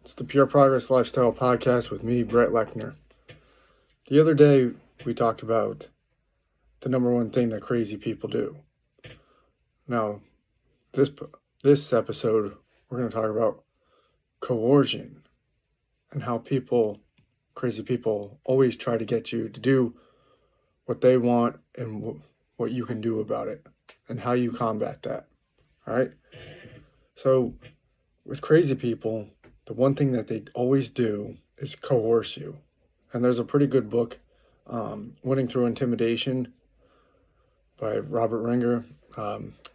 It's the Pure Progress Lifestyle Podcast with me, Brett Lechner. The other day, we talked about the number one thing that crazy people do. Now, this episode, we're going to talk about coercion and how crazy people, always try to get you to do what they want and what you can do about it and how you combat that. All right? So, with crazy people, the one thing that they always do is coerce you. And there's a pretty good book, Winning Through Intimidation by Robert Ringer.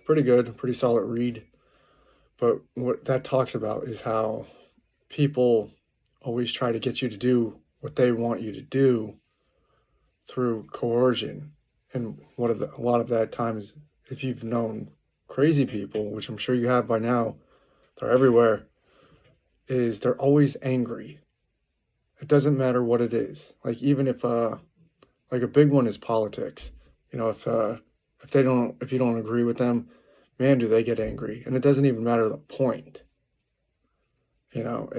Pretty good, pretty solid read. But what that talks about is how people always try to get you to do what they want you to do through coercion. And a lot of that times, if you've known crazy people, which I'm sure you have by now, they're everywhere, is they're always angry. It doesn't matter what it is. Like even if like a big one is politics. You know, if you don't agree with them, man, do they get angry. And it doesn't even matter the point. You know,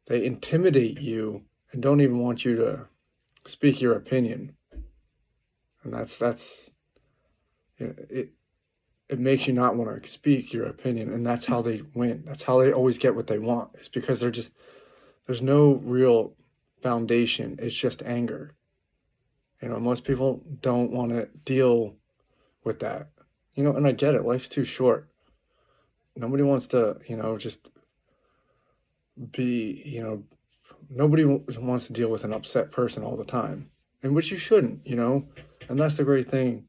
they intimidate you and don't even want you to speak your opinion. And that's you know, it makes you not want to speak your opinion, and that's how they win. That's how they always get what they want. It's because there's no real foundation. It's just anger. You know, most people don't want to deal with that. You know, and I get it. Life's too short. Nobody wants to, just be, nobody wants to deal with an upset person all the time, and which you shouldn't, and that's the great thing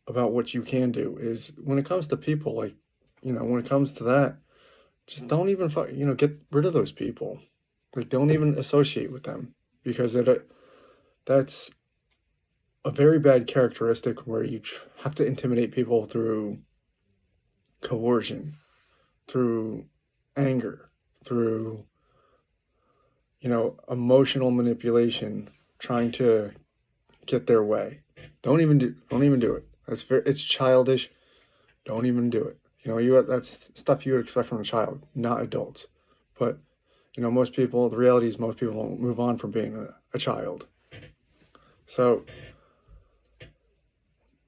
about what you can do is when it comes to people, like, when it comes to that, just don't even, get rid of those people. Like, don't even associate with them, because that's a very bad characteristic where you have to intimidate people through coercion, through anger, through, emotional manipulation, trying to get their way. Don't even do it. It's childish. Don't even do it. That's stuff you would expect from a child, not adults. But, the reality is most people won't move on from being a child. So,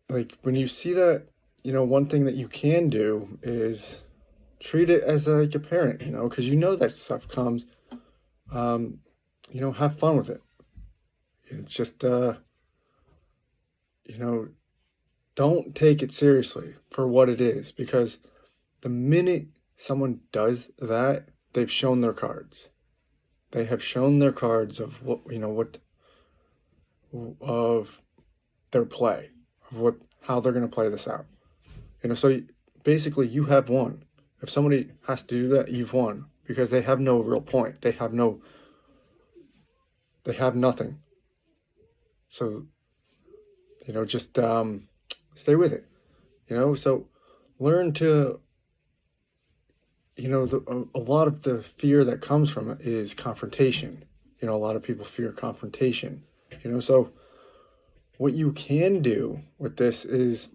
like, when you see that, one thing that you can do is treat it as like a parent, because that stuff comes. Have fun with it. It's just, don't take it seriously for what it is, because the minute someone does that, they've shown their cards. They have shown their cards of of their play, of how they're going to play this out. So basically you have won. If somebody has to do that, you've won, because they have no real point. They have nothing. So, just stay with it. So learn to, a lot of the fear that comes from it is confrontation. A lot of people fear confrontation. So what you can do with this is,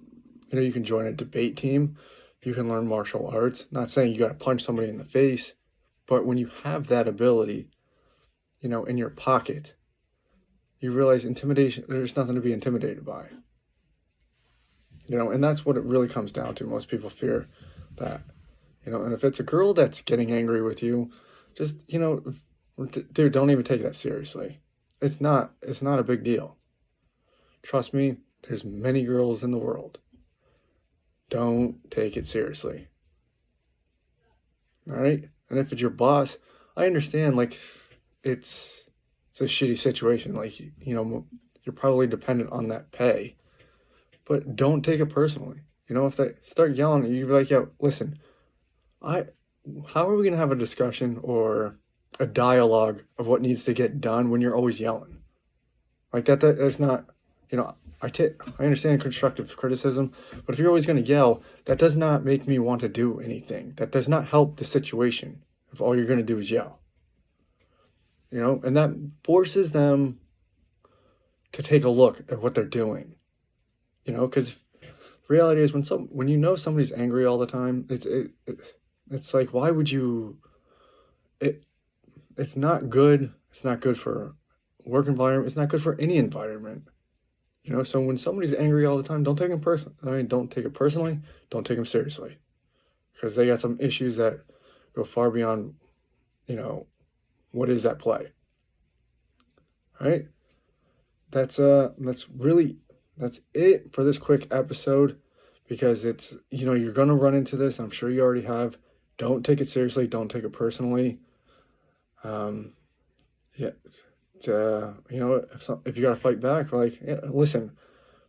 you can join a debate team. You can learn martial arts. Not saying you got to punch somebody in the face, but when you have that ability, in your pocket, you realize intimidation, there's nothing to be intimidated by. And that's what it really comes down to. Most people fear that. And if it's a girl that's getting angry with you, just, dude, don't even take that seriously. It's not a big deal. Trust me, there's many girls in the world. Don't take it seriously. All right? And if it's your boss, I understand, like, it's a shitty situation. Like, you're probably dependent on that pay. But don't take it personally. If they start yelling at you, you'd be like, yo, listen, how are we going to have a discussion or a dialogue of what needs to get done when you're always yelling? Like, that's not, I understand constructive criticism, but if you're always going to yell, that does not make me want to do anything. That does not help the situation if all you're going to do is yell. And that forces them to take a look at what they're doing. Because the reality is when somebody's angry all the time, it's like, why would you it it's not good. It's not good for work environment. It's not good for any environment. So when somebody's angry all the time, don't take them personally. Don't take it personally. Don't take them seriously, because they got some issues that go far beyond, what is at play. All right. That's it for this quick episode, because it's, you're going to run into this. I'm sure you already have. Don't take it seriously. Don't take it personally. Yeah. If you got to fight back, listen,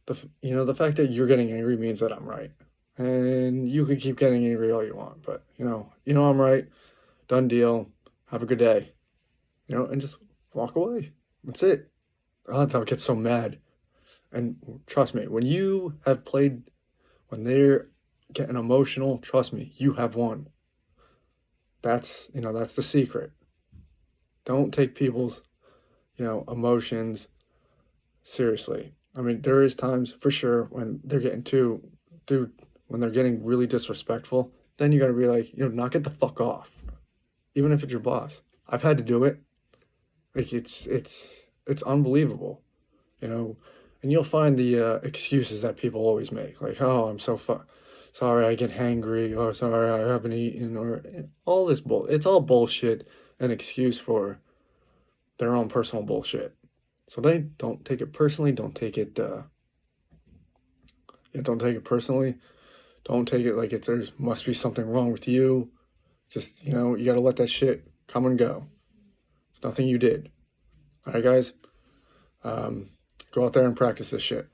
the fact that you're getting angry means that I'm right. And you can keep getting angry all you want, but I'm right. Done deal. Have a good day. And just walk away. That's it. I'll get so mad. And trust me, when they're getting emotional, trust me, you have won. That's the secret. Don't take people's, emotions seriously. There is times for sure when they're getting when they're getting really disrespectful, then you got to be like, knock it the fuck off. Even if it's your boss. I've had to do it. Like, it's unbelievable, and you'll find the excuses that people always make, like, oh, I'm so sorry, I get hangry, or sorry, I haven't eaten, or all this it's all bullshit, an excuse for their own personal bullshit. So they don't take it personally. Don't take it personally. Don't take it like there must be something wrong with you. Just, you got to let that shit come and go. It's nothing you did. All right, guys. Go out there and practice this shit.